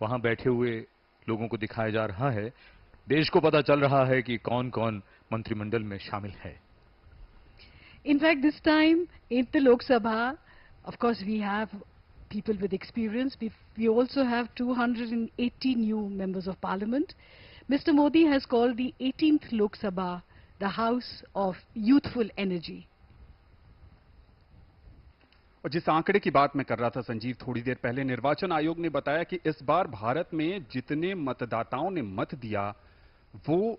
वहां बैठे हुए लोगों को दिखाया जा रहा है, देश को पता चल रहा है कि कौन कौन मंत्रिमंडल में शामिल है। In fact, this time in the Lok Sabha, of course, we have people with experience. We also have 280 new members of parliament. Mr. Modi has called the 18th Lok Sabha the house of youthful energy. और जिस आंकड़े की बात मैं कर रहा था संजीव थोड़ी देर पहले, निर्वाचन आयोग ने बताया कि इस बार भारत में जितने मतदाताओं ने मत दिया वो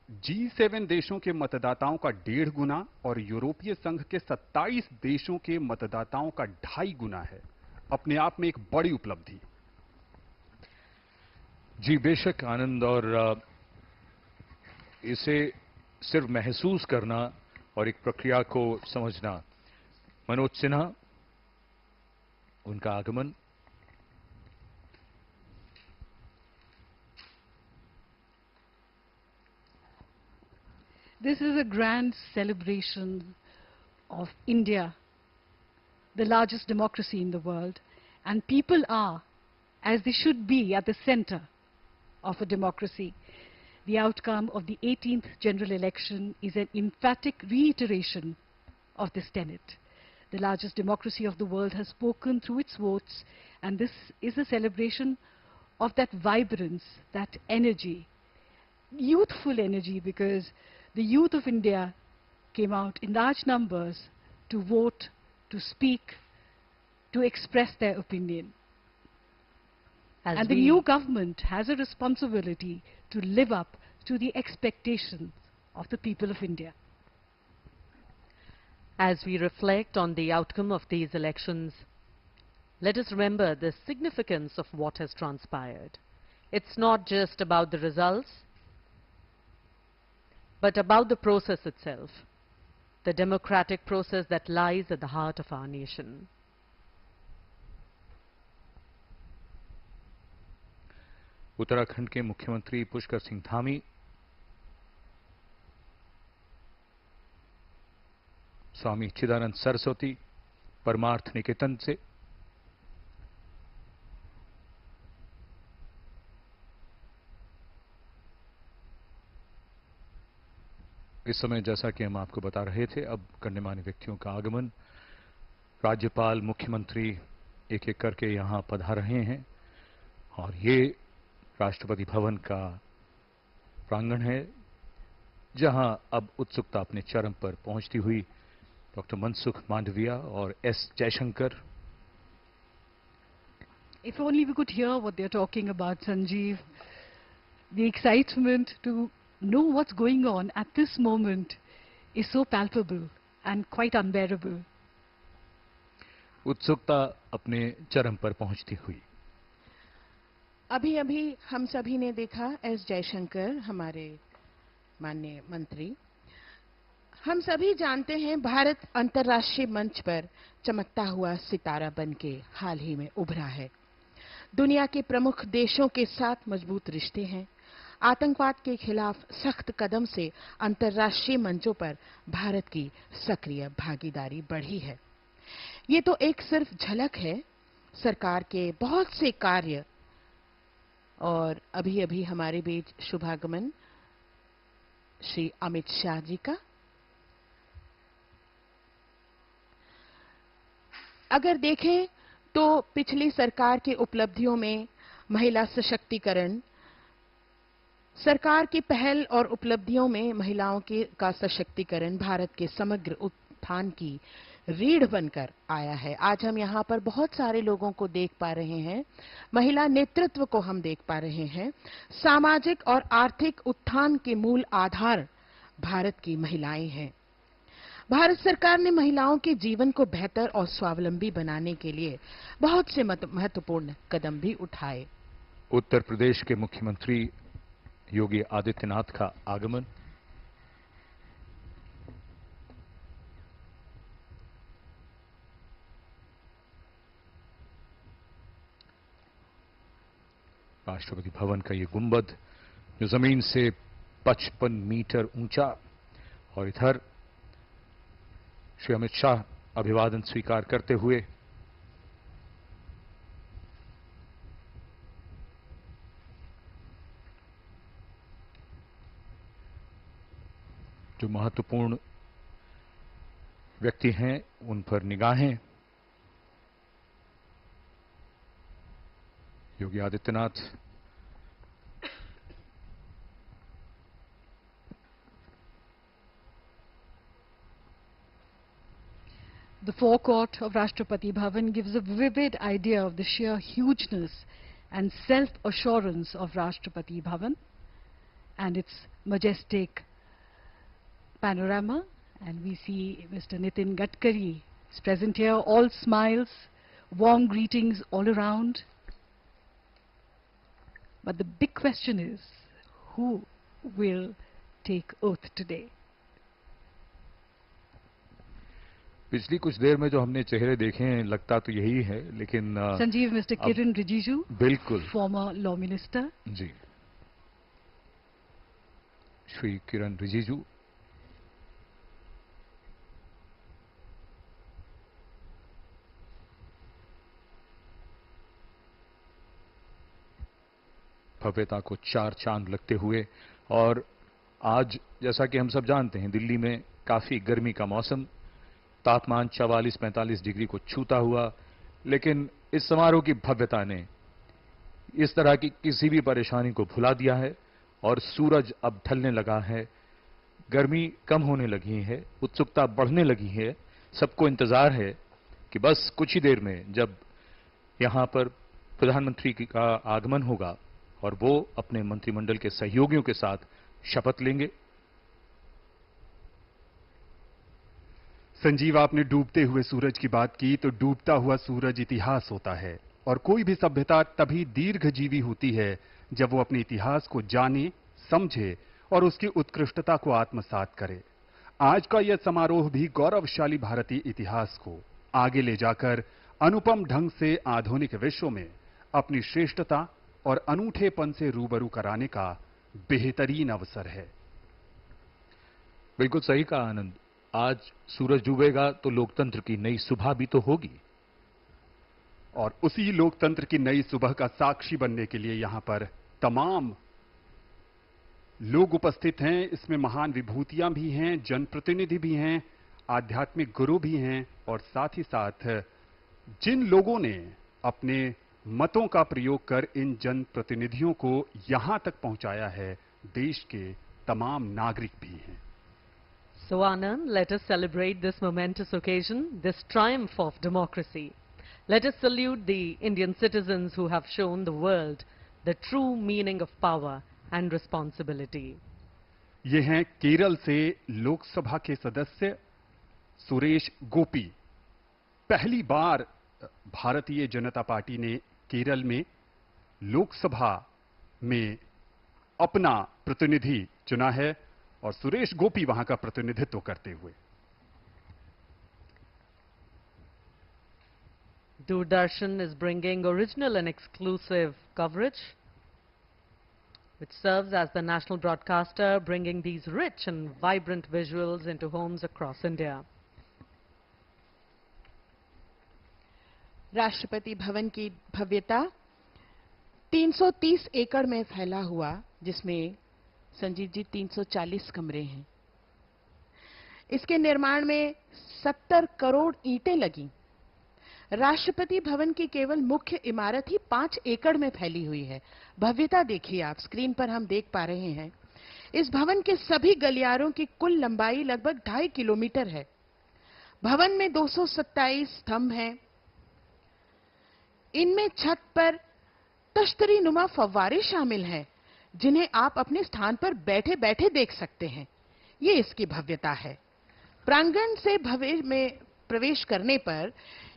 G7 देशों के मतदाताओं का 1.5 गुना और यूरोपीय संघ के 27 देशों के मतदाताओं का 2.5 गुना है। अपने आप में एक बड़ी उपलब्धि। जी बेशक आनंद, और इसे सिर्फ महसूस करना और एक प्रक्रिया को समझना। मनोज सिन्हा, उनका आगमन This is a grand celebration of India, the largest democracy in the world, and people are, as they should be, at the center of a democracy. The outcome of the 18th general election is an emphatic reiteration of this tenet. The largest democracy of the world has spoken through its votes, and this is a celebration of that vibrance, that energy, youthful energy, because the youth of India came out in large numbers to vote, to speak, to express their opinion. And the new government has a responsibility to live up to the expectations of the people of India. As we reflect on the outcome of these elections, let us remember the significance of what has transpired. It's not just about the results, but about the process itself, the democratic process that lies at the heart of our nation. Uttarakhand के मुख्यमंत्री पुष्कर सिंह धामी स्वामी चिदानंद सरस्वती परमार्थ निकेतन से इस समय जैसा कि हम आपको बता रहे थे, अब गण्यमान्य व्यक्तियों का आगमन, राज्यपाल, मुख्यमंत्री एक एक करके यहां पधार रहे हैं और ये राष्ट्रपति भवन का प्रांगण है जहां अब उत्सुकता अपने चरम पर पहुंचती हुई डॉक्टर मनसुख मांडविया और S Jaishankar. If only we could hear what they're talking about, Sanjeev. The excitement to know what's going on at this moment is so palpable and quite unbearable. उत्सुकता अपने चरम पर पहुंचती हुई। अभी अभी हम सभी ने देखा एस जयशंकर, हमारे माननीय मंत्री। हम सभी जानते हैं भारत अंतर्राष्ट्रीय मंच पर चमकता हुआ सितारा बनके हाल ही में उभरा है। दुनिया के प्रमुख देशों के साथ मजबूत रिश्ते हैं। आतंकवाद के खिलाफ सख्त कदम से अंतर्राष्ट्रीय मंचों पर भारत की सक्रिय भागीदारी बढ़ी है। ये तो एक सिर्फ झलक है सरकार के बहुत से कार्य। और अभी अभी हमारे बीच शुभागमन श्री अमित शाह जी का। अगर देखें तो पिछली सरकार की उपलब्धियों में महिला सशक्तिकरण, सरकार की पहल और उपलब्धियों में महिलाओं का सशक्तिकरण भारत के समग्र उत्थान की रीढ़ बनकर आया है। आज हम यहाँ पर बहुत सारे लोगों को देख पा रहे हैं, महिला नेतृत्व को हम देख पा रहे हैं। सामाजिक और आर्थिक उत्थान के मूल आधार भारत की महिलाएं हैं। भारत सरकार ने महिलाओं के जीवन को बेहतर और स्वावलंबी बनाने के लिए बहुत से महत्वपूर्ण कदम भी उठाए। उत्तर प्रदेश के मुख्यमंत्री योगी आदित्यनाथ का आगमन, राष्ट्रपति भवन का ये गुंबद जो जमीन से 55 मीटर ऊंचा, और इधर श्री अमित शाह अभिवादन स्वीकार करते हुए जो महत्वपूर्ण व्यक्ति हैं उन पर निगाहें। Yogi Adityanath, The forecourt of Rashtrapati Bhavan gives a vivid idea of the sheer hugeness and self-assurance of Rashtrapati Bhavan and its majestic panorama. And we see Mr. Nitin Gadkari is present here, all smiles, warm greetings all around. But the big question is, who will take oath today? पिछली कुछ देर में जो हमने चेहरे देखे हैं लगता तो यही है, लेकिन Sanjeev, Mr. Kiran Rijiju, बिल्कुल former law minister. जी, श्री किरण रिजिजू, भव्यता को चार चांद लगते हुए। और आज जैसा कि हम सब जानते हैं, दिल्ली में काफी गर्मी का मौसम, तापमान 44-45 डिग्री को छूता हुआ, लेकिन इस समारोह की भव्यता ने इस तरह की किसी भी परेशानी को भुला दिया है और सूरज अब ढलने लगा है, गर्मी कम होने लगी है, उत्सुकता बढ़ने लगी है। सबको इंतजार है कि बस कुछ ही देर में जब यहां पर प्रधानमंत्री का आगमन होगा और वो अपने मंत्रिमंडल के सहयोगियों के साथ शपथ लेंगे। संजीव, आपने डूबते हुए सूरज की बात की, तो डूबता हुआ सूरज इतिहास होता है और कोई भी सभ्यता तभी दीर्घजीवी होती है जब वो अपने इतिहास को जाने, समझे और उसकी उत्कृष्टता को आत्मसात करे। आज का यह समारोह भी गौरवशाली भारतीय इतिहास को आगे ले जाकर अनुपम ढंग से आधुनिक विश्व में अपनी श्रेष्ठता और अनूठेपन से रूबरू कराने का बेहतरीन अवसर है। बिल्कुल सही कहा आनंद। आज सूरज डूबेगा तो लोकतंत्र की नई सुबह भी तो होगी, और उसी लोकतंत्र की नई सुबह का साक्षी बनने के लिए यहां पर तमाम लोग उपस्थित हैं। इसमें महान विभूतियां भी हैं, जनप्रतिनिधि भी हैं, आध्यात्मिक गुरु भी हैं और साथ ही साथ जिन लोगों ने अपने मतों का प्रयोग कर इन जनप्रतिनिधियों को यहां तक पहुंचाया है, देश के तमाम नागरिक भी हैं। So Anand, let us celebrate this momentous occasion, this triumph of democracy. Let us salute the Indian citizens who have shown the world the true meaning of power and responsibility. ये हैं केरल से लोकसभा के सदस्य सुरेश गोपी। पहली बार भारतीय जनता पार्टी ने केरल में लोकसभा में अपना प्रतिनिधि चुना है और सुरेश गोपी वहां का प्रतिनिधित्व करते हुए। Doordarshan is bringing original and exclusive coverage, which serves as the national broadcaster, bringing these rich and vibrant visuals into homes across India. Rashtrapati Bhavan की भव्यता 330 एकड़ में फैला हुआ, जिसमें संजीव जी 340 कमरे हैं। इसके निर्माण में 70 करोड़ ईंटें लगी। राष्ट्रपति भवन की केवल मुख्य इमारत ही 5 एकड़ में फैली हुई है। भव्यता देखिए आप, स्क्रीन पर हम देख पा रहे हैं। इस भवन के सभी गलियारों की कुल लंबाई लगभग 2.5 किलोमीटर है। भवन में 227 स्तंभ हैं। इनमें छत पर तश्तरी नुमा फव्वारे शामिल हैं, जिन्हें आप अपने स्थान पर बैठे बैठे देख सकते हैं। ये इसकी भव्यता है। प्रांगण से भवन में प्रवेश करने पर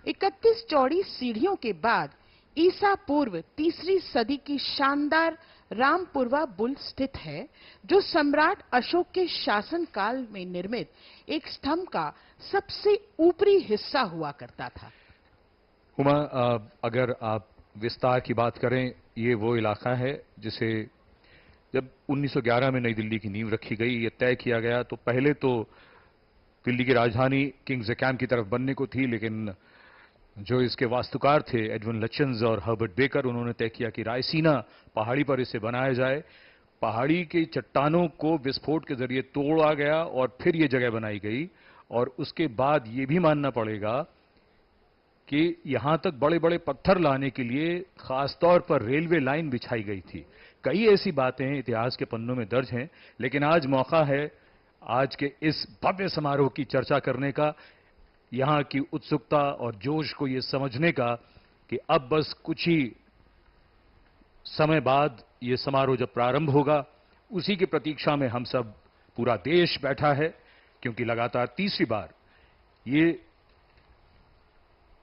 31 चौड़ी सीढ़ियों के बाद ईसा पूर्व 3री सदी की शानदार रामपुरवा बुल स्थित है, जो सम्राट अशोक के शासन काल में निर्मित एक स्तंभ का सबसे ऊपरी हिस्सा हुआ करता था। हुमा, अगर आप विस्तार की बात करें, ये वो इलाका है जिसे जब 1911 में नई दिल्ली की नींव रखी गई, ये तय किया गया, तो पहले तो दिल्ली की राजधानी किंग्स कैंप की तरफ बनने को थी, लेकिन जो इसके वास्तुकार थे एडविन लचन्स और हर्बर्ट बेकर, उन्होंने तय किया कि रायसीना पहाड़ी पर इसे बनाया जाए। पहाड़ी की चट्टानों को विस्फोट के जरिए तोड़ा गया और फिर ये जगह बनाई गई। और उसके बाद ये भी मानना पड़ेगा कि यहां तक बड़े बड़े पत्थर लाने के लिए खासतौर पर रेलवे लाइन बिछाई गई थी। कई ऐसी बातें इतिहास के पन्नों में दर्ज हैं, लेकिन आज मौका है आज के इस भव्य समारोह की चर्चा करने का, यहां की उत्सुकता और जोश को यह समझने का कि अब बस कुछ ही समय बाद यह समारोह जब प्रारंभ होगा, उसी की प्रतीक्षा में हम सब, पूरा देश बैठा है, क्योंकि लगातार तीसरी बार ये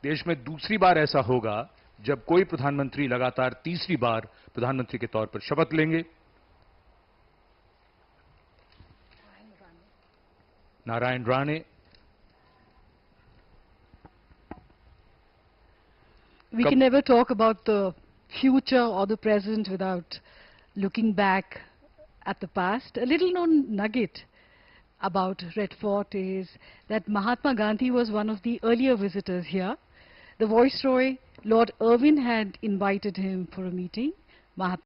देश में दूसरी बार ऐसा होगा जब कोई प्रधानमंत्री लगातार तीसरी बार प्रधानमंत्री के तौर पर शपथ लेंगे। Narayan Rane. We can never talk about the future or the present without looking back at the past. A little known nugget about Red Fort is that Mahatma Gandhi was one of the earlier visitors here. The Viceroy, Lord Irwin, had invited him for a meeting. Mahatma